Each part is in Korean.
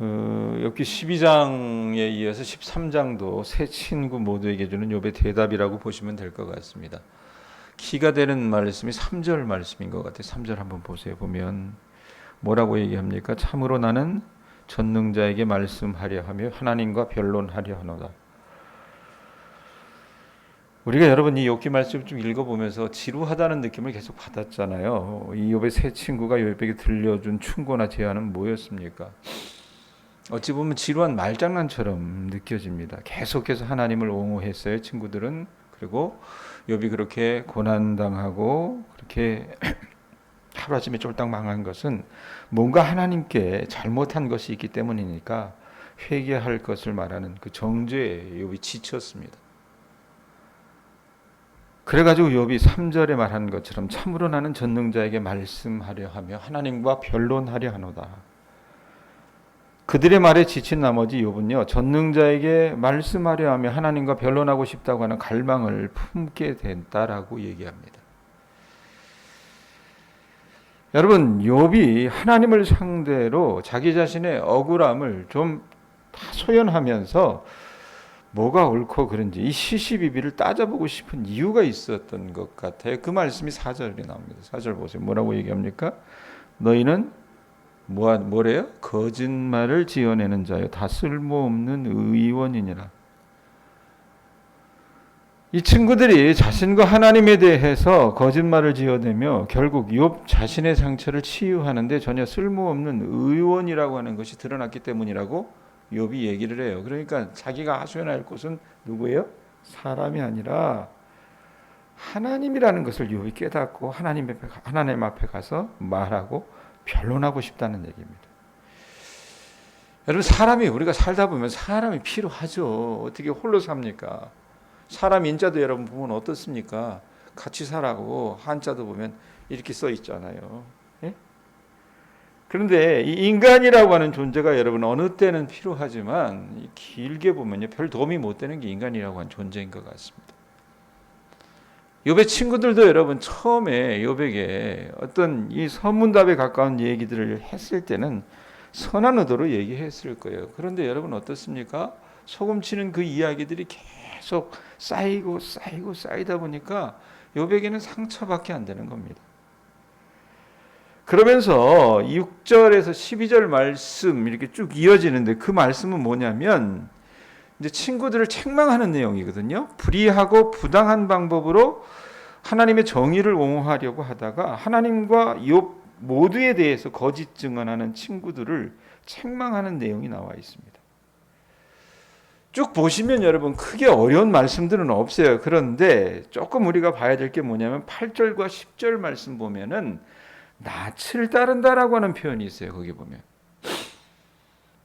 욥기 12장에 이어서 13장도 세 친구 모두에게 주는 욥의 대답이라고 보시면 될 것 같습니다. 키가 되는 말씀이 3절 말씀인 것 같아요. 3절 한번 보세요. 보면 뭐라고 얘기합니까? 참으로 나는 전능자에게 말씀하려 하며 하나님과 변론하려 하노라. 우리가 여러분 이 욥기 말씀을 좀 읽어보면서 지루하다는 느낌을 계속 받았잖아요. 이 욥의 세 친구가 욥에게 들려준 충고나 제안은 뭐였습니까? 어찌 보면 지루한 말장난처럼 느껴집니다. 계속해서 하나님을 옹호했어요, 친구들은. 그리고 욥이 그렇게 고난당하고 그렇게 하루아침에 쫄딱 망한 것은 뭔가 하나님께 잘못한 것이 있기 때문이니까 회개할 것을 말하는 그 정죄에 욥이 지쳤습니다. 그래가지고 욥이 3절에 말한 것처럼 참으로 나는 전능자에게 말씀하려 하며 하나님과 변론하려 하노다. 그들의 말에 지친 나머지 욥은요, 전능자에게 말씀하려 하며 하나님과 변론하고 싶다고 하는 갈망을 품게 됐다라고 얘기합니다. 여러분, 욥이 하나님을 상대로 자기 자신의 억울함을 좀 다 소연하면서 뭐가 옳고 그른지 이 시시비비를 따져보고 싶은 이유가 있었던 것 같아요. 그 말씀이 4절에 나옵니다. 4절 보세요. 뭐라고 얘기합니까? 너희는 뭐래요? 거짓말을 지어내는 자요 다 쓸모없는 의원이니라. 이 친구들이 자신과 하나님에 대해서 거짓말을 지어내며 결국 욥 자신의 상처를 치유하는데 전혀 쓸모없는 의원이라고 하는 것이 드러났기 때문이라고 욥이 얘기를 해요. 그러니까 자기가 하소연할 곳은 누구예요? 사람이 아니라 하나님이라는 것을 욥이 깨닫고 하나님 앞에 가서 말하고 변론하고 싶다는 얘기입니다. 여러분, 사람이 우리가 살다 보면 사람이 필요하죠. 어떻게 홀로 삽니까? 사람 인자도 여러분 보면 어떻습니까? 같이 살라고 한자도 보면 이렇게 써 있잖아요. 예? 그런데 이 인간이라고 하는 존재가 여러분 어느 때는 필요하지만 길게 보면요, 별 도움이 못 되는 게 인간이라고 하는 존재인 것 같습니다. 욥의 친구들도 여러분 처음에 욥에게 어떤 이 서문답에 가까운 얘기들을 했을 때는 선한 의도로 얘기했을 거예요. 그런데 여러분 어떻습니까? 소금치는 그 이야기들이 계속 쌓이다 보니까 욥에게는 상처밖에 안 되는 겁니다. 그러면서 6절에서 12절 말씀 이렇게 쭉 이어지는데 그 말씀은 뭐냐면 이제 친구들을 책망하는 내용이거든요. 불의하고 부당한 방법으로 하나님의 정의를 옹호하려고 하다가 하나님과 욥 모두에 대해서 거짓 증언하는 친구들을 책망하는 내용이 나와 있습니다. 쭉 보시면 여러분 크게 어려운 말씀들은 없어요. 그런데 조금 우리가 봐야 될 게 뭐냐면 8절과 10절 말씀 보면은 낯을 따른다라고 하는 표현이 있어요. 거기 보면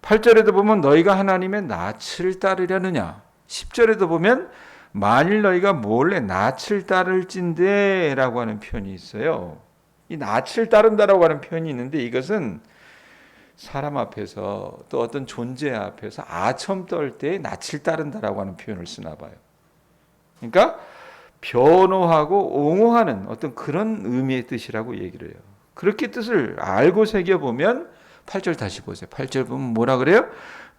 8절에도 보면 너희가 하나님의 낯을 따르려느냐, 10절에도 보면 만일 너희가 몰래 낯을 따를진대 라고 하는 표현이 있어요. 이 낯을 따른다라고 하는 표현이 있는데 이것은 사람 앞에서 또 어떤 존재 앞에서 아첨 떨 때 낯을 따른다라고 하는 표현을 쓰나 봐요. 그러니까 변호하고 옹호하는 어떤 그런 의미의 뜻이라고 얘기를 해요. 그렇게 뜻을 알고 새겨보면 8절 다시 보세요. 8절 보면 뭐라 그래요?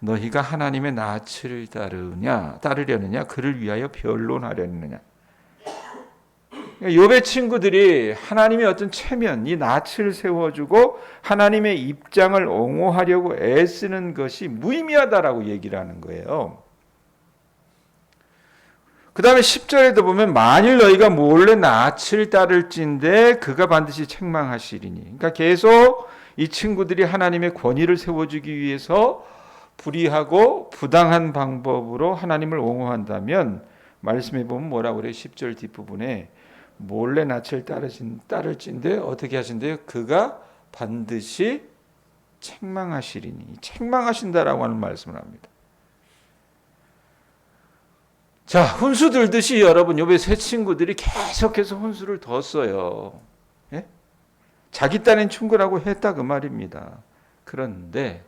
너희가 하나님의 낯을 따르려느냐 그를 위하여 변론하려느냐. 욥의 친구들이 하나님의 어떤 체면, 이 낯을 세워주고 하나님의 입장을 옹호하려고 애쓰는 것이 무의미하다라고 얘기를 하는 거예요. 그 다음에 10절에도 보면 만일 너희가 몰래 낯을 따를진대 그가 반드시 책망하시리니. 그러니까 계속 이 친구들이 하나님의 권위를 세워주기 위해서 불의하고 부당한 방법으로 하나님을 옹호한다면 말씀해 보면 뭐라고 그래요? 10절 뒷부분에 몰래 낯을 따를진대 어떻게 하신대요? 그가 반드시 책망하시리니. 책망하신다라고 하는 말씀을 합니다. 자, 훈수 들듯이 여러분 욥의 세 친구들이 계속해서 훈수를 뒀어요. 예? 자기 딴엔 충고라고 했다 그 말입니다. 그런데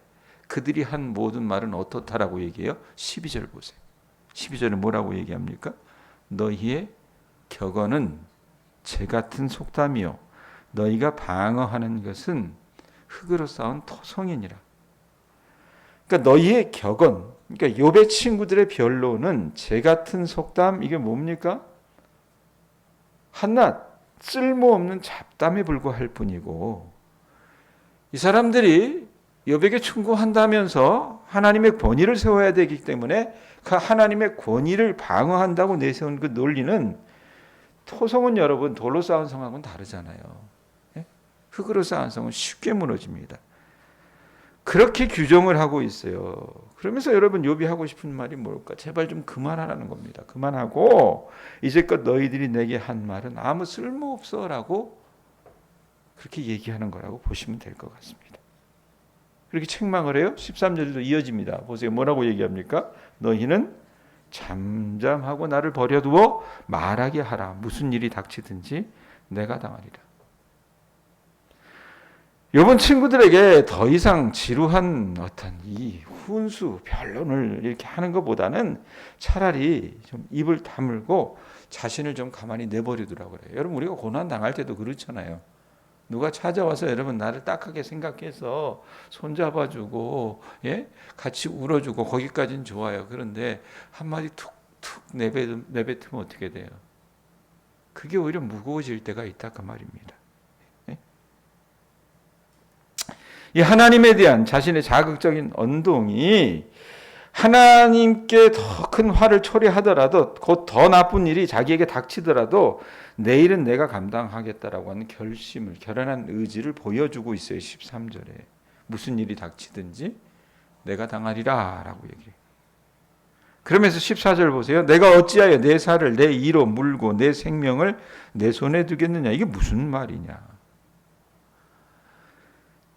그들이 한 모든 말은 어떻다라고 얘기해요? 12절 보세요. 12절에 뭐라고 얘기합니까? 너희의 격언은 재 같은 속담이요 너희가 방어하는 것은 흙으로 쌓은 토성이니라. 그러니까 너희의 격언, 그러니까 욥의 친구들의 변론은 재 같은 속담, 이게 뭡니까? 한낱 쓸모없는 잡담에 불과할 뿐이고, 이 사람들이 욥에게 충고한다면서 하나님의 권위를 세워야 되기 때문에 그 하나님의 권위를 방어한다고 내세운 그 논리는, 토성은 여러분 돌로 쌓은 성하고는 다르잖아요. 흙으로 쌓은 성은 쉽게 무너집니다. 그렇게 규정을 하고 있어요. 그러면서 여러분 욥이 하고 싶은 말이 뭘까? 제발 좀 그만하라는 겁니다. 그만하고 이제껏 너희들이 내게 한 말은 아무 쓸모없어라고 그렇게 얘기하는 거라고 보시면 될 것 같습니다. 그렇게 책망을 해요. 13절도 이어집니다. 보세요. 뭐라고 얘기합니까? 너희는 잠잠하고 나를 버려두어 말하게 하라. 무슨 일이 닥치든지 내가 당하리라. 욥은 친구들에게 더 이상 지루한 어떤 이 훈수, 변론을 이렇게 하는 것보다는 차라리 좀 입을 다물고 자신을 좀 가만히 내버려두라고 그래요. 여러분 우리가 고난 당할 때도 그렇잖아요. 누가 찾아와서 여러분 나를 딱하게 생각해서 손잡아주고, 예? 같이 울어주고 거기까지는 좋아요. 그런데 한마디 툭툭 내뱉으면 어떻게 돼요? 그게 오히려 무거워질 때가 있다 그 말입니다. 예? 이 하나님에 대한 자신의 자극적인 언동이 하나님께 더 큰 화를 초래하더라도, 곧 더 나쁜 일이 자기에게 닥치더라도 내일은 내가 감당하겠다라고 하는 결심을, 결연한 의지를 보여주고 있어요. 13절에 무슨 일이 닥치든지 내가 당하리라 라고 얘기해요. 그러면서 14절 보세요. 내가 어찌하여 내 살을 내 이로 물고 내 생명을 내 손에 두겠느냐. 이게 무슨 말이냐.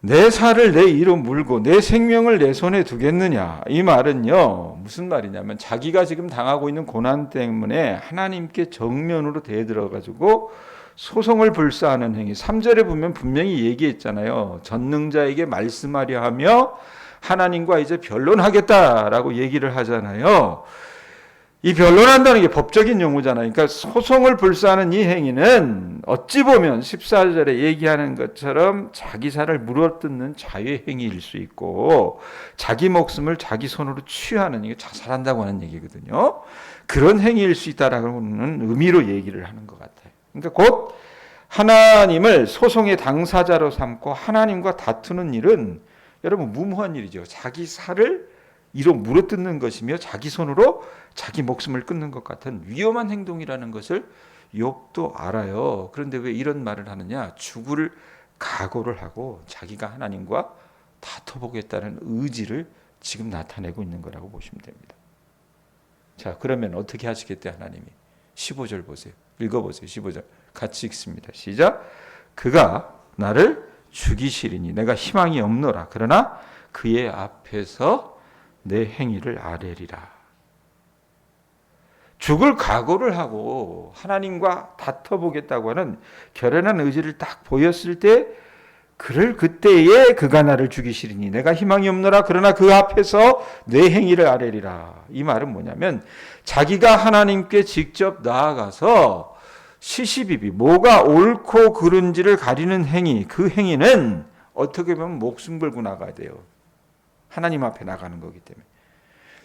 내 살을 내 이로 물고 내 생명을 내 손에 두겠느냐. 이 말은요, 무슨 말이냐면 자기가 지금 당하고 있는 고난 때문에 하나님께 정면으로 대들어가지고 소송을 불사하는 행위. 3절에 보면 분명히 얘기했잖아요. 전능자에게 말씀하려 하며 하나님과 이제 변론하겠다라고 얘기를 하잖아요. 이 변론한다는 게 법적인 용어잖아요. 그러니까 소송을 불사하는 이 행위는 어찌 보면 14절에 얘기하는 것처럼 자기 살을 물어뜯는 자유의 행위일 수 있고, 자기 목숨을 자기 손으로 취하는, 이게 자살한다고 하는 얘기거든요. 그런 행위일 수 있다라는 의미로 얘기를 하는 것 같아요. 그러니까 곧 하나님을 소송의 당사자로 삼고 하나님과 다투는 일은 여러분 무모한 일이죠. 자기 살을 이로 물어뜯는 것이며 자기 손으로 자기 목숨을 끊는 것 같은 위험한 행동이라는 것을 욥도 알아요. 그런데 왜 이런 말을 하느냐? 죽을 각오를 하고 자기가 하나님과 다퉈보겠다는 의지를 지금 나타내고 있는 거라고 보시면 됩니다. 자, 그러면 어떻게 하시겠대 하나님이? 15절 보세요. 읽어보세요. 15절 같이 읽습니다. 시작. 그가 나를 죽이시리니 내가 희망이 없노라. 그러나 그의 앞에서 내 행위를 아뢰리라. 죽을 각오를 하고 하나님과 다퉈보겠다고 하는 결연한 의지를 딱 보였을 때, 그때에 그가 나를 죽이시리니 내가 희망이 없노라. 그러나 그 앞에서 내 행위를 아뢰리라. 이 말은 뭐냐면 자기가 하나님께 직접 나아가서 시시비비 뭐가 옳고 그른지를 가리는 행위, 그 행위는 어떻게 보면 목숨 걸고 나가야 돼요. 하나님 앞에 나가는 거기 때문에.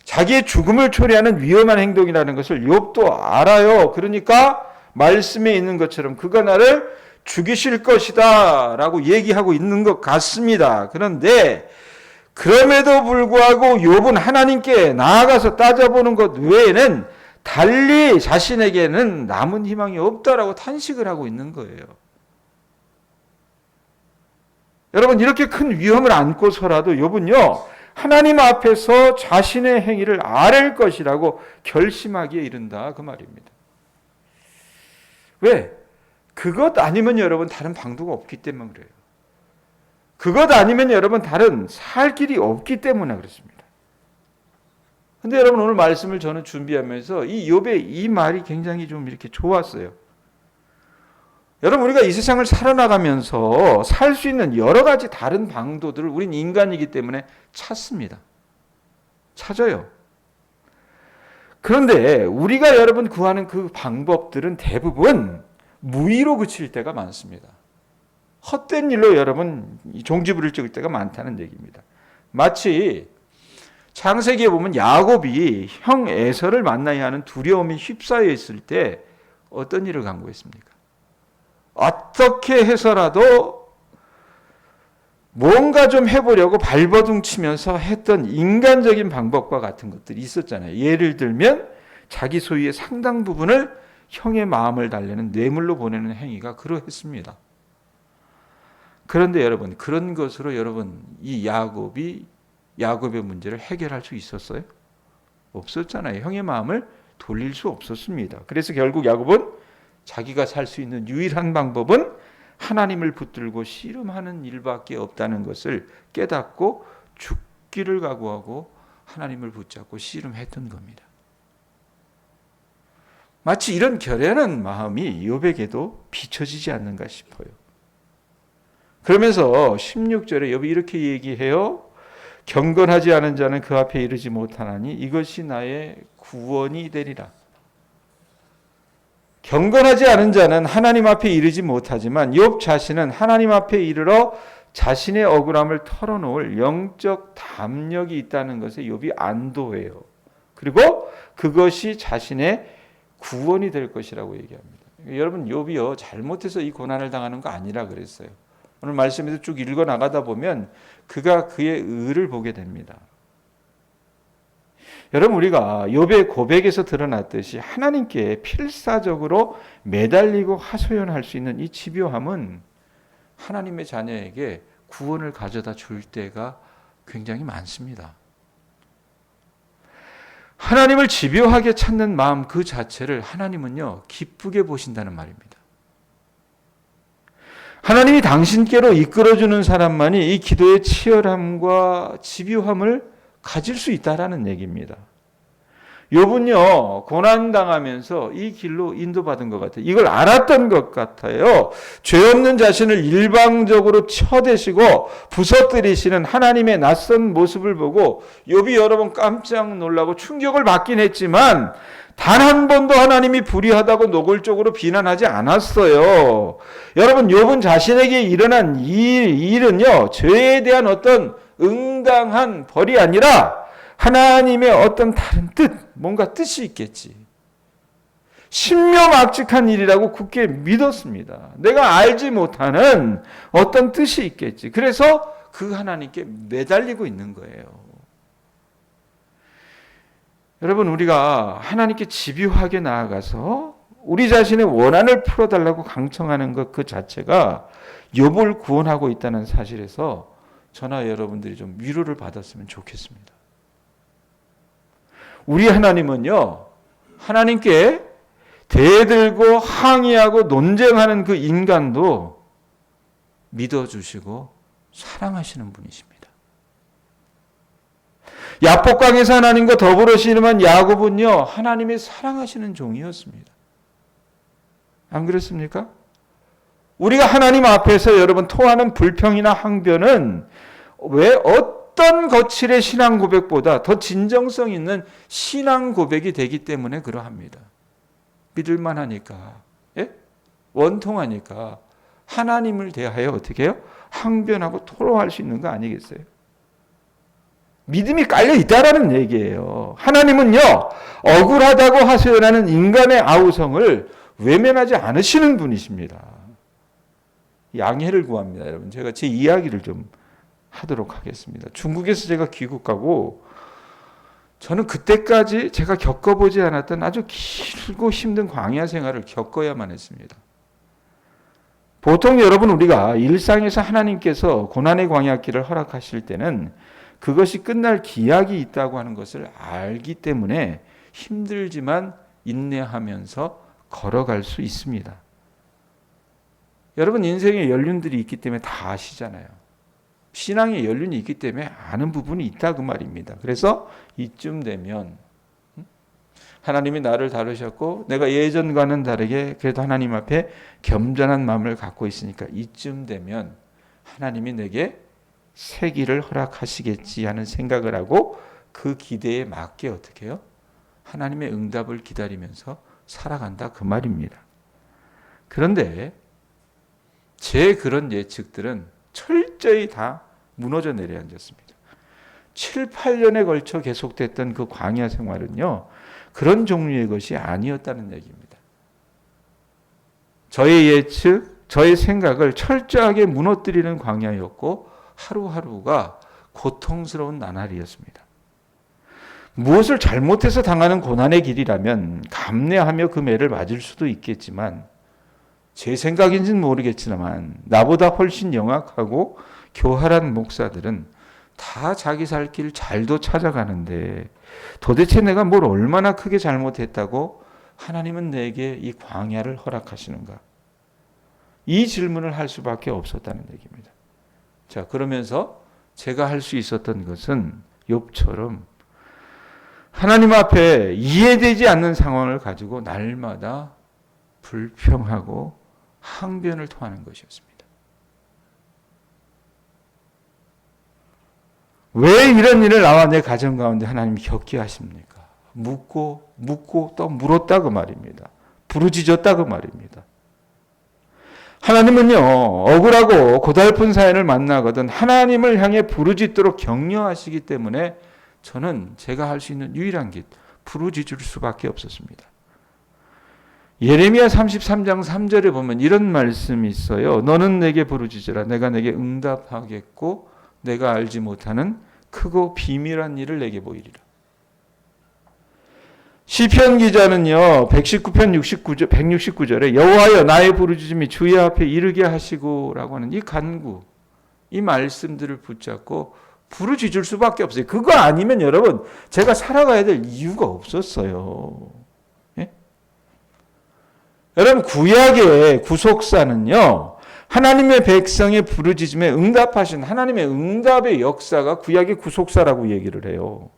자기의 죽음을 초래하는 위험한 행동이라는 것을 욥도 알아요. 그러니까 말씀에 있는 것처럼 그가 나를 죽이실 것이다 라고 얘기하고 있는 것 같습니다. 그런데 그럼에도 불구하고 욥은 하나님께 나아가서 따져보는 것 외에는 달리 자신에게는 남은 희망이 없다라고 탄식을 하고 있는 거예요. 여러분, 이렇게 큰 위험을 안고서라도 욥은요, 하나님 앞에서 자신의 행위를 아랠 것이라고 결심하기에 이른다 그 말입니다. 왜? 그것 아니면 여러분 다른 방도가 없기 때문에 그래요. 그것 아니면 여러분 다른 살 길이 없기 때문에 그렇습니다. 근데 여러분 오늘 말씀을 저는 준비하면서 이 욥의 이 말이 굉장히 좀 이렇게 좋았어요. 여러분 우리가 이 세상을 살아나가면서 살 수 있는 여러 가지 다른 방도들을 우린 인간이기 때문에 찾습니다. 찾아요. 그런데 우리가 여러분 구하는 그 방법들은 대부분 무의로 그칠 때가 많습니다. 헛된 일로 여러분 종지부를 찍을 때가 많다는 얘기입니다. 마치 창세기에 보면 야곱이 형 에서를 만나야 하는 두려움에 휩싸여 있을 때 어떤 일을 강구했습니까? 어떻게 해서라도 뭔가 좀 해보려고 발버둥 치면서 했던 인간적인 방법과 같은 것들이 있었잖아요. 예를 들면 자기 소유의 상당 부분을 형의 마음을 달래는 뇌물로 보내는 행위가 그러했습니다. 그런데 여러분, 그런 것으로 여러분 이 야곱의 문제를 해결할 수 있었어요? 없었잖아요. 형의 마음을 돌릴 수 없었습니다. 그래서 결국 야곱은 자기가 살 수 있는 유일한 방법은 하나님을 붙들고 씨름하는 일밖에 없다는 것을 깨닫고 죽기를 각오하고 하나님을 붙잡고 씨름했던 겁니다. 마치 이런 결연한 마음이 욥에게도 비춰지지 않는가 싶어요. 그러면서 16절에 욥이 이렇게 얘기해요. 경건하지 않은 자는 그 앞에 이르지 못하나니 이것이 나의 구원이 되리라. 경건하지 않은 자는 하나님 앞에 이르지 못하지만 욥 자신은 하나님 앞에 이르러 자신의 억울함을 털어놓을 영적 담력이 있다는 것에 욥이 안도해요. 그리고 그것이 자신의 구원이 될 것이라고 얘기합니다. 여러분, 욥이요 잘못해서 이 고난을 당하는 거 아니라 그랬어요. 오늘 말씀에서 쭉 읽어 나가다 보면 그가 그의 의를 보게 됩니다. 여러분, 우리가 욥의 고백에서 드러났듯이 하나님께 필사적으로 매달리고 하소연할 수 있는 이 집요함은 하나님의 자녀에게 구원을 가져다 줄 때가 굉장히 많습니다. 하나님을 집요하게 찾는 마음 그 자체를 하나님은요 기쁘게 보신다는 말입니다. 하나님이 당신께로 이끌어주는 사람만이 이 기도의 치열함과 집요함을 가질 수 있다라는 얘기입니다. 욥은요 고난당하면서 이 길로 인도받은 것 같아요. 이걸 알았던 것 같아요. 죄 없는 자신을 일방적으로 쳐대시고 부서뜨리시는 하나님의 낯선 모습을 보고 욥이 여러 번 깜짝 놀라고 충격을 받긴 했지만 단 한 번도 하나님이 불의하다고 노골적으로 비난하지 않았어요. 여러분, 욥은 자신에게 일어난 일은요 죄에 대한 어떤 응당한 벌이 아니라 하나님의 어떤 다른 뜻, 뭔가 뜻이 있겠지. 신묘막측한 일이라고 굳게 믿었습니다. 내가 알지 못하는 어떤 뜻이 있겠지. 그래서 그 하나님께 매달리고 있는 거예요. 여러분, 우리가 하나님께 집요하게 나아가서 우리 자신의 원한을 풀어달라고 강청하는 것 그 자체가 욥을 구원하고 있다는 사실에서 저나 여러분들이 좀 위로를 받았으면 좋겠습니다. 우리 하나님은요, 하나님께 대들고 항의하고 논쟁하는 그 인간도 믿어주시고 사랑하시는 분이십니다. 야복강에서 하나님과 더불어 씨름한 야곱은요, 하나님의 사랑하시는 종이었습니다. 안 그렇습니까? 우리가 하나님 앞에서 여러분 토하는 불평이나 항변은 왜 어떤 거칠의 신앙 고백보다 더 진정성 있는 신앙 고백이 되기 때문에 그러합니다. 믿을만하니까, 예? 원통하니까 하나님을 대하여 어떻게 해요? 항변하고 토로할 수 있는 거 아니겠어요? 믿음이 깔려 있다라는 얘기예요. 하나님은요 억울하다고 하소연하는 인간의 아우성을 외면하지 않으시는 분이십니다. 양해를 구합니다. 여러분, 제가 제 이야기를 좀 하도록 하겠습니다. 중국에서 제가 귀국하고 저는 그때까지 제가 겪어보지 않았던 아주 길고 힘든 광야 생활을 겪어야만 했습니다. 보통 여러분, 우리가 일상에서 하나님께서 고난의 광야길을 허락하실 때는 그것이 끝날 기약이 있다고 하는 것을 알기 때문에 힘들지만 인내하면서 걸어갈 수 있습니다. 여러분, 인생에 연륜들이 있기 때문에 다 아시잖아요. 신앙에 연륜이 있기 때문에 아는 부분이 있다 그 말입니다. 그래서 이쯤 되면 하나님이 나를 다루셨고 내가 예전과는 다르게 그래도 하나님 앞에 겸손한 마음을 갖고 있으니까 이쯤 되면 하나님이 내게 새 길을 허락하시겠지 하는 생각을 하고 그 기대에 맞게 어떻게 해요? 하나님의 응답을 기다리면서 살아간다 그 말입니다. 그런데 제 그런 예측들은 철저히 다 무너져 내려앉았습니다. 7, 8년에 걸쳐 계속됐던 그 광야 생활은요, 그런 종류의 것이 아니었다는 얘기입니다. 저의 예측, 저의 생각을 철저하게 무너뜨리는 광야였고 하루하루가 고통스러운 나날이었습니다. 무엇을 잘못해서 당하는 고난의 길이라면 감내하며 그 매를 맞을 수도 있겠지만 제 생각인지는 모르겠지만 나보다 훨씬 영악하고 교활한 목사들은 다 자기 살 길 잘도 찾아가는데 도대체 내가 뭘 얼마나 크게 잘못했다고 하나님은 내게 이 광야를 허락하시는가? 이 질문을 할 수밖에 없었다는 얘기입니다. 자, 그러면서 제가 할 수 있었던 것은 욥처럼 하나님 앞에 이해되지 않는 상황을 가지고 날마다 불평하고 항변을 토하는 것이었습니다. 왜 이런 일을 나와 내 가정 가운데 하나님이 겪게 하십니까? 묻고 또 물었다 그 말입니다. 부르짖었다 그 말입니다. 하나님은요, 억울하고 고달픈 사연을 만나거든 하나님을 향해 부르짖도록 격려하시기 때문에 저는 제가 할 수 있는 유일한 길, 부르짖을 수밖에 없었습니다. 예레미야 33장 3절에 보면 이런 말씀이 있어요. 너는 내게 부르짖으라. 내가 내게 응답하겠고 내가 알지 못하는 크고 비밀한 일을 내게 보이리라. 시편 기자는요, 119편 169절에 여호와여 나의 부르짖음이 주의 앞에 이르게 하시고라고 하는 이 간구, 이 말씀들을 붙잡고 부르짖을 수밖에 없어요. 그거 아니면 여러분 제가 살아가야 될 이유가 없었어요. 예? 여러분 구약의 구속사는요, 하나님의 백성의 부르짖음에 응답하신 하나님의 응답의 역사가 구약의 구속사라고 얘기를 해요.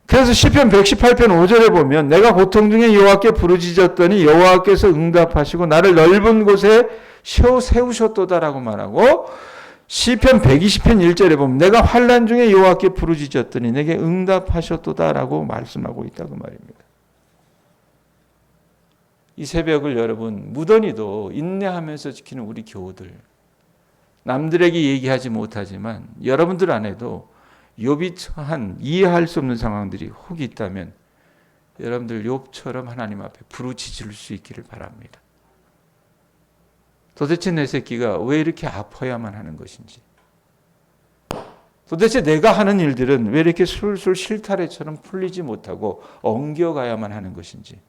그래서 시편 118편 5절에 보면 내가 고통 중에 여호와께 부르짖었더니 여호와께서 응답하시고 나를 넓은 곳에 세우셨도다라고 말하고, 시편 120편 1절에 보면 내가 환난 중에 여호와께 부르짖었더니 내게 응답하셨도다라고 말씀하고 있다고 말입니다. 이 새벽을 여러분 무던히도 인내하면서 지키는 우리 교우들, 남들에게 얘기하지 못하지만 여러분들 안에도 욥이 처한 이해할 수 없는 상황들이 혹 있다면 여러분들 욥처럼 하나님 앞에 부르짖을 수 있기를 바랍니다. 도대체 내 새끼가 왜 이렇게 아파야만 하는 것인지, 도대체 내가 하는 일들은 왜 이렇게 술술 실타래처럼 풀리지 못하고 엉겨가야만 하는 것인지,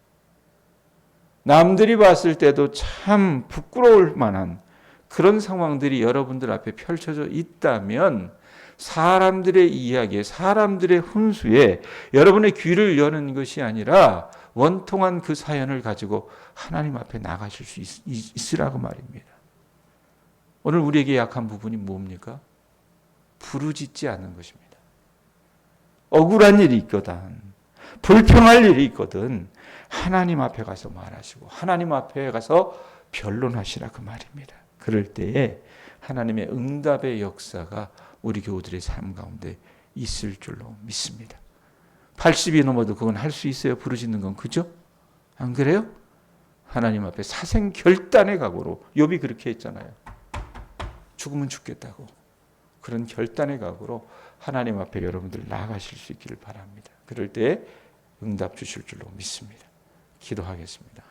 남들이 봤을 때도 참 부끄러울 만한 그런 상황들이 여러분들 앞에 펼쳐져 있다면 사람들의 이야기에, 사람들의 훈수에 여러분의 귀를 여는 것이 아니라 원통한 그 사연을 가지고 하나님 앞에 나가실 수 있으라고 말입니다. 오늘 우리에게 약한 부분이 뭡니까? 부르짖지 않는 것입니다. 억울한 일이 있거든, 불평할 일이 있거든 하나님 앞에 가서 말하시고 하나님 앞에 가서 변론하시라 그 말입니다. 그럴 때에 하나님의 응답의 역사가 우리 교우들의 삶 가운데 있을 줄로 믿습니다. 80이 넘어도 그건 할 수 있어요. 부르짖는 건. 그죠? 안 그래요? 하나님 앞에 사생결단의 각오로, 욥이 그렇게 했잖아요. 죽으면 죽겠다고. 그런 결단의 각오로 하나님 앞에 여러분들 나아가실 수 있기를 바랍니다. 그럴 때 응답 주실 줄로 믿습니다. 기도하겠습니다.